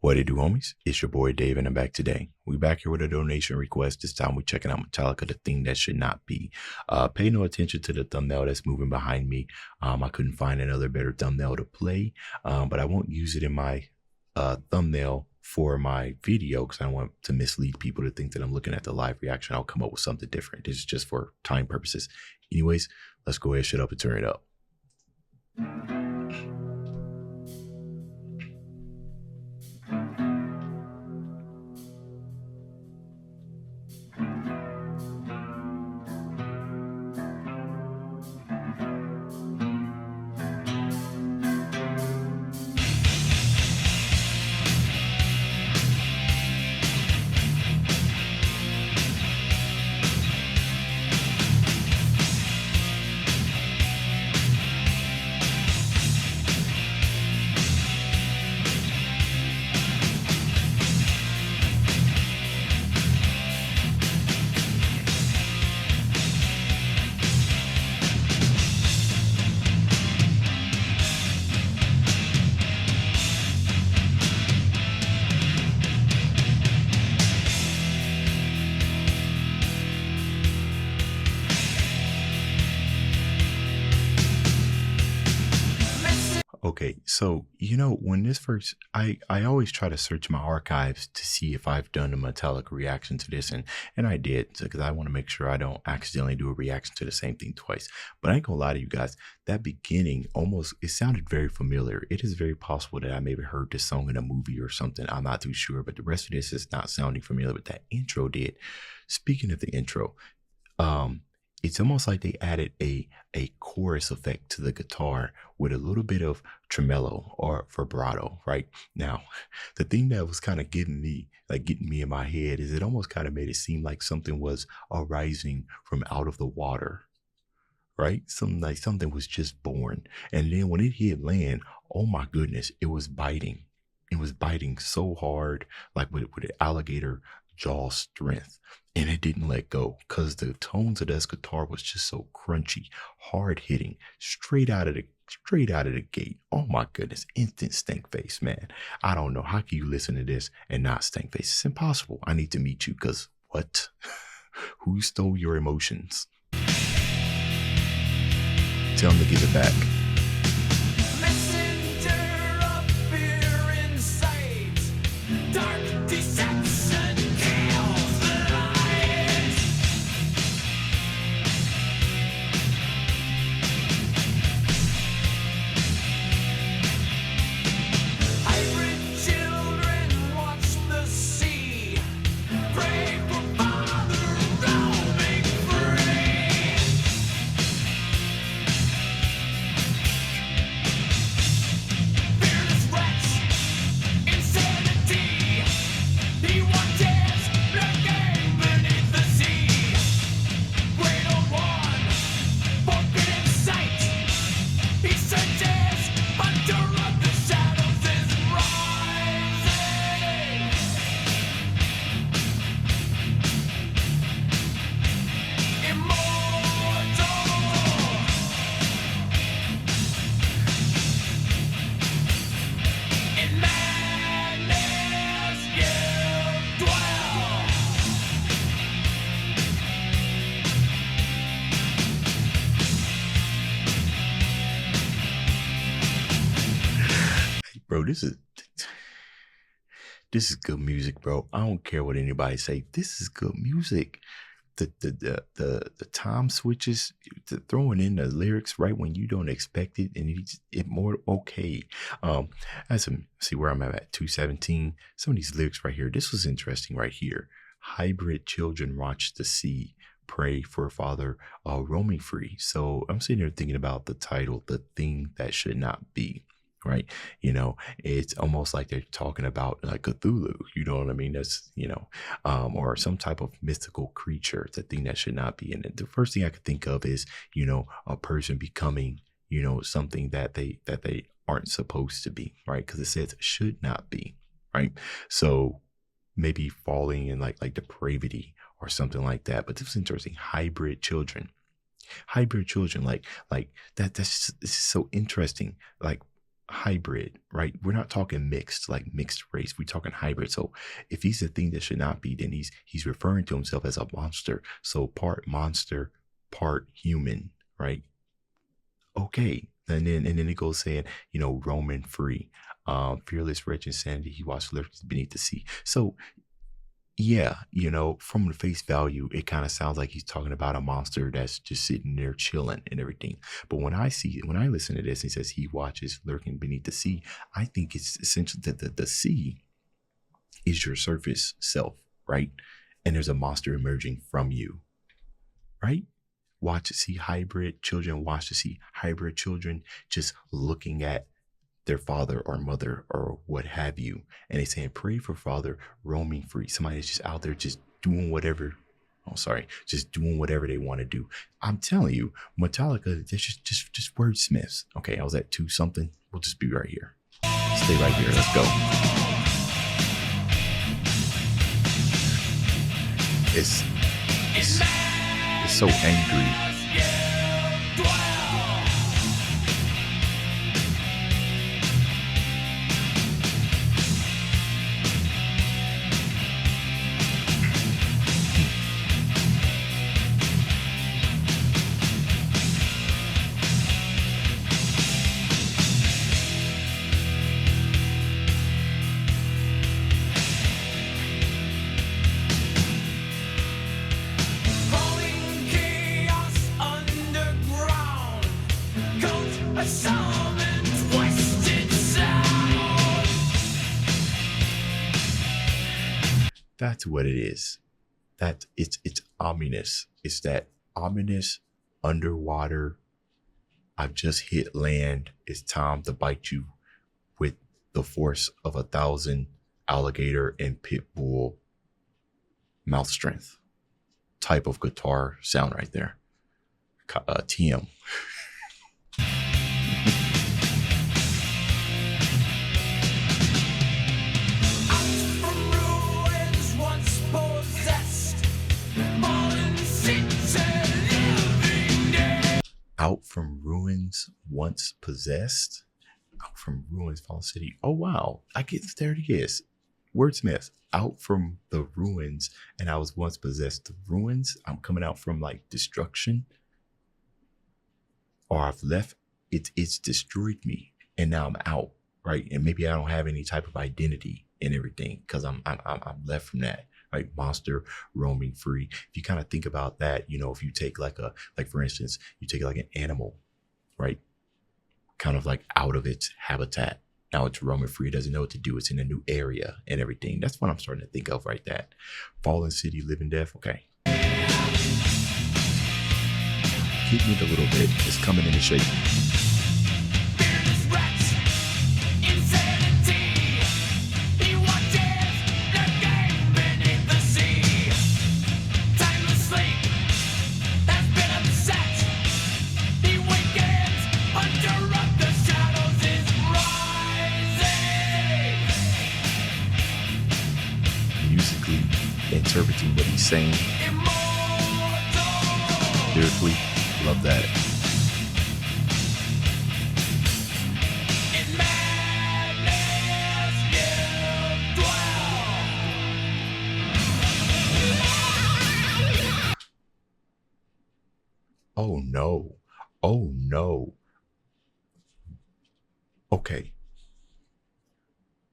What it do, homies? It's your boy Dave, and I'm back today. We back here with a donation request. This time we checking out Metallica, the thing that should not be. Pay no attention to the thumbnail that's moving behind me. I couldn't find another better thumbnail to play, but I won't use it in my thumbnail for my video because I don't want to mislead people to think that I'm looking at the live reaction. I'll come up with something different. This is just for time purposes. Anyways, let's go ahead, shut up, and turn it up. Okay, so when this first, I always try to search my archives to see if I've done a Metallica reaction to this, and I did because I want to make sure I don't accidentally do a reaction to the same thing twice. But I ain't gonna lie to you guys, that beginning it sounded very familiar. It is very possible that I maybe heard this song in a movie or something. I'm not too sure, but the rest of this is not sounding familiar. But that intro did. Speaking of the intro, it's almost like they added a chorus effect to the guitar with a little bit of tremolo or vibrato. Right now, the thing that was kind of getting me in my head is it almost kind of made it seem like something was arising from out of the water. Right, something was just born, and then when it hit land, oh my goodness, it was biting. It was biting so hard, like with an alligator jaw strength, and it didn't let go because the tones of this guitar was just so crunchy, hard hitting, straight out of the gate. Oh my goodness, instant stank face, man. I don't know, how can you listen to this and not stank face? It's impossible. I need to meet you because what? Who stole your emotions? Tell them to give it back. Bro, this is good music, bro. I don't care what anybody say. This is good music. The time switches, throwing in the lyrics right when you don't expect it, and it more okay. See where I'm at 217. Some of these lyrics right here. This was interesting right here. Hybrid children watch the sea, pray for a father roaming free. So I'm sitting here thinking about the title, The Thing That Should Not Be. Right, it's almost like they're talking about like Cthulhu, you know what I mean? That's or some type of mystical creature, the thing that should not be. And the first thing I could think of is a person becoming something that they aren't supposed to be, right? Because it says should not be, right? So maybe falling in like depravity or something like that. But this is interesting. Hybrid children, like that. This is so interesting. Like hybrid, right? We're not talking mixed, like mixed race. We're talking hybrid. So if he's a thing that should not be, then he's referring to himself as a monster. So part monster, part human, right? Okay. And then it goes saying, Roman free, fearless, rich insanity. He watched lurkers beneath the sea. So yeah, from the face value, it kind of sounds like he's talking about a monster that's just sitting there chilling and everything. But when I listen to this, he says he watches lurking beneath the sea. I think it's essentially that the sea is your surface self, right? And there's a monster emerging from you, right? Watch to see hybrid children, watch to see hybrid children just looking at their father or mother or what have you. And they saying, pray for father roaming free. Somebody that's just out there just doing whatever. Oh, sorry, just doing whatever they want to do. I'm telling you, Metallica, they're just wordsmiths. Okay, I was at 2 something. We'll just be right here. Stay right here. Let's go. It's so angry. That's what it is. That it's ominous. It's that ominous underwater. I've just hit land. It's time to bite you with the force of 1,000 alligator and pit bull mouth strength type of guitar sound right there. TM. Out from ruins once possessed. Out from ruins, fallen city. Oh wow, I get, there it is. Wordsmith. Out from the ruins, and I was once possessed. The ruins. I'm coming out from like destruction, or I've left. It's destroyed me, and now I'm out. Right, and maybe I don't have any type of identity and everything because I'm left from that. Right, monster roaming free. If you kind of think about that, if you take like for instance, you take like an animal, right, kind of like out of its habitat. Now it's roaming free. It doesn't know what to do. It's in a new area and everything. That's what I'm starting to think of right that. Fallen city, living death. Okay. Keep me a little bit. It's coming into shape. Interpreting what he's saying lyrically, love that. Oh no, oh no. Okay,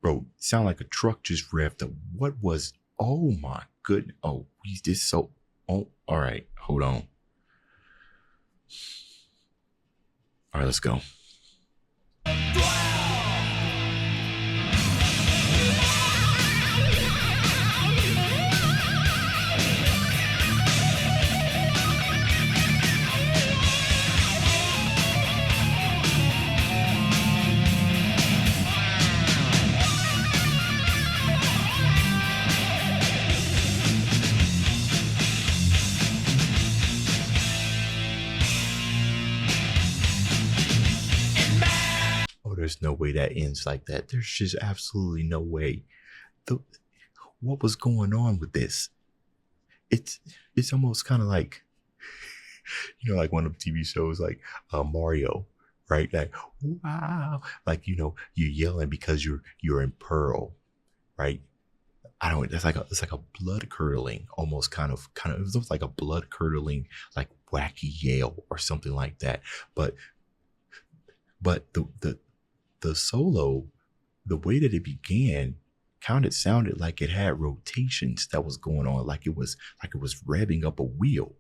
bro, sound like a truck just revved up. What was? Oh my goodness. Oh, he's just so. Oh, all right. Hold on. All right, let's go. There's no way that ends like that. There's just absolutely no way. What was going on with this? It's almost kind of like, like one of the TV shows like Mario, right? Like, wow, like, you're yelling because you're in pearl, right? I don't. That's like it's like a blood curdling, almost kind of. It looks like a blood curdling, like wacky yell or something like that. But the solo, the way that it began, kind of sounded like it had rotations that was going on, like it was revving up a wheel,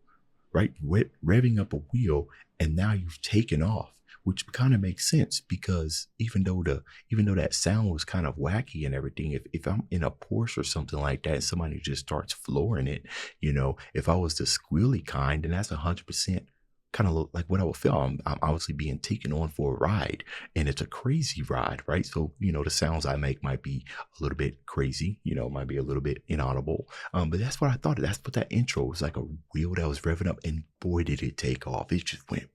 right? Revving up a wheel, and now you've taken off, which kind of makes sense because even though that sound was kind of wacky and everything, if I'm in a Porsche or something like that, and somebody just starts flooring it, if I was the squealy kind, then that's 100% kind of look like what I would feel. I'm obviously being taken on for a ride, and it's a crazy ride, right? So the sounds I make might be a little bit crazy, might be a little bit inaudible. But that's what I thought. That's what that intro was like, a wheel that was revving up, and boy, did it take off. It just went.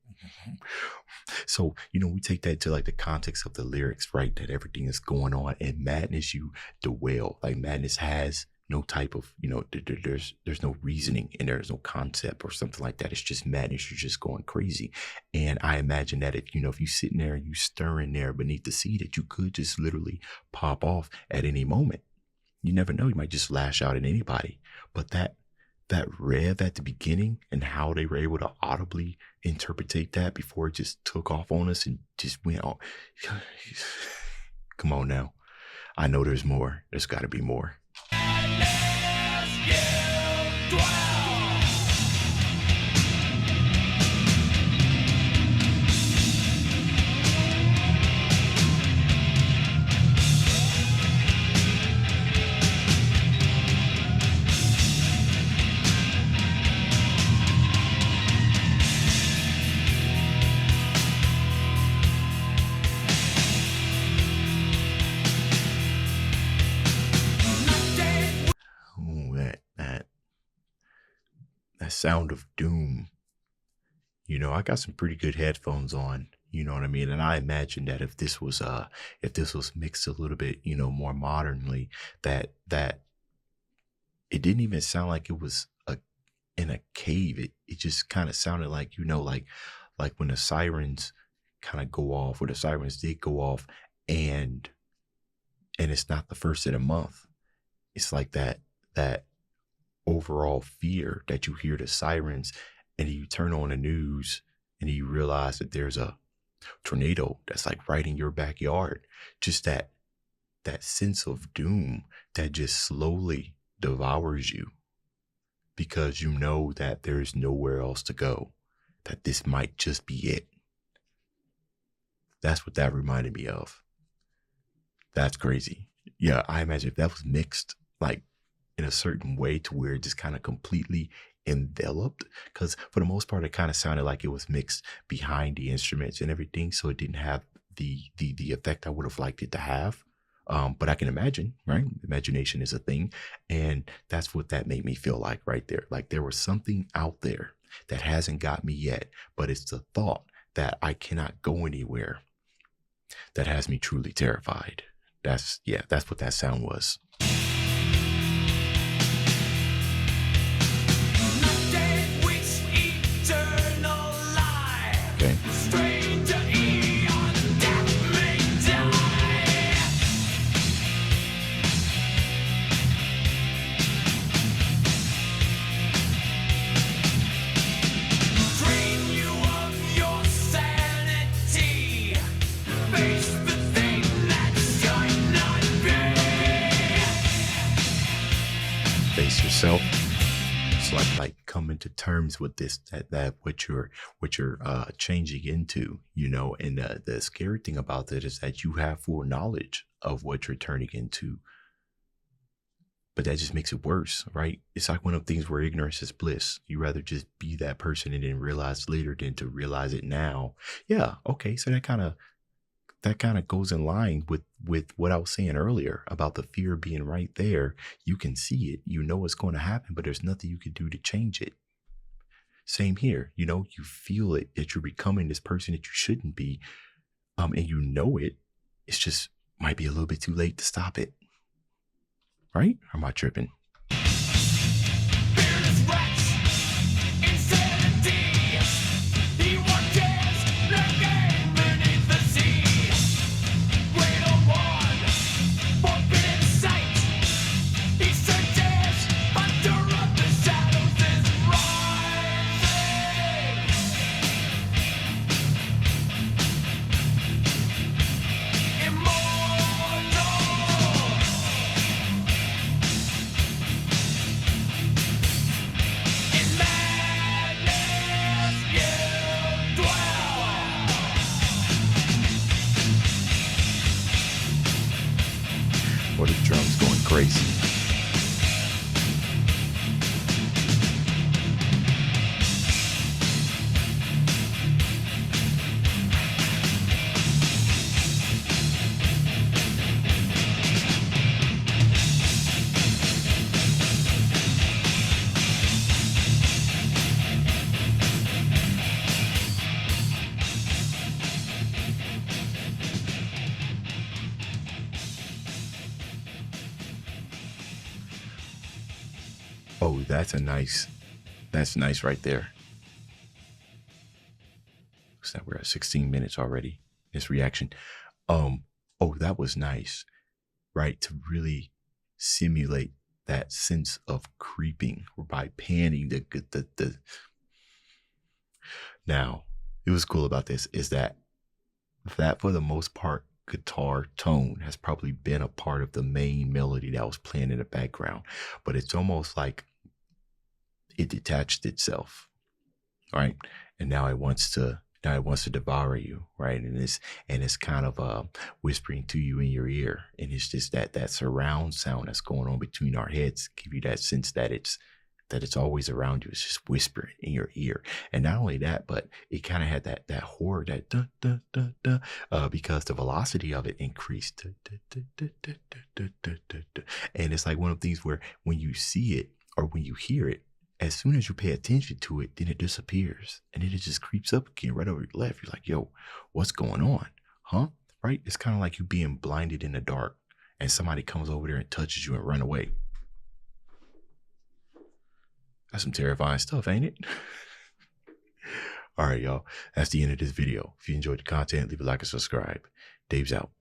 So, we take that to like the context of the lyrics, right? That everything is going on, and madness, you dwell. Like madness has no type of, there's no reasoning, and there's no concept or something like that. It's just madness. You're just going crazy. And I imagine that if you sitting there and you stirring there beneath the sea, that you could just literally pop off at any moment. You never know. You might just lash out at anybody. But that rev at the beginning, and how they were able to audibly interpretate that before it just took off on us and just went on. Come on now. I know there's more. There's got to be more. That sound of doom. I got some pretty good headphones on, you know what I mean? And I imagine that if this was mixed a little bit, more modernly, that it didn't even sound like it was in a cave. It just kind of sounded like, like when the sirens kind of go off, or the sirens did go off, and it's not the first of the month. It's like that overall fear that you hear the sirens, and you turn on the news and you realize that there's a tornado that's like right in your backyard. Just that sense of doom that just slowly devours you, because you know that there's nowhere else to go, that this might just be it. That's what that reminded me of. That's crazy. Yeah, I imagine if that was mixed like in a certain way to where it just kind of completely enveloped, because for the most part it kind of sounded like it was mixed behind the instruments and everything, so it didn't have the effect I would have liked it to have. But I can imagine, right? Imagination is a thing, and that's what that made me feel like right there. Like there was something out there that hasn't got me yet, but it's the thought that I cannot go anywhere that has me truly terrified. That's what that sound was. Okay. Face yourself. It's like coming to terms with this, that what you're changing into, and the scary thing about that is that you have full knowledge of what you're turning into, but that just makes it worse, right? It's like one of the things where ignorance is bliss. You rather just be that person and then realize later than to realize it now. Yeah, okay, so that kind of goes in line with what I was saying earlier about the fear being right there. You can see it, you know what's going to happen, but there's nothing you can do to change it. Same here, you feel it, that you're becoming this person that you shouldn't be, and you know it. It's just might be a little bit too late to stop it, right? Or am I tripping? background's going crazy. Oh, that's nice right there. So we're at 16 minutes already. This reaction. Oh, that was nice, right? To really simulate that sense of creeping by panning the. Now, it was cool about this is that for the most part, guitar tone has probably been a part of the main melody that was playing in the background, but it's almost like it detached itself, right? And now it wants to devour you, right? And it's kind of whispering to you in your ear, and it's just that surround sound that's going on between our heads, give you that sense that it's always around you. It's just whispering in your ear. And not only that, but it kind of had that horror, that da, da, da, da, because the velocity of it increased. Da, da, da, da, da, da, da, da, da. And it's like one of these where when you see it or when you hear it, as soon as you pay attention to it, then it disappears. And then it just creeps up again right over your left. You're like, yo, what's going on? Huh? Right? It's kind of like you being blinded in the dark and somebody comes over there and touches you and run away. That's some terrifying stuff, ain't it? All right, y'all. That's the end of this video. If you enjoyed the content, leave a like and subscribe. Dave's out.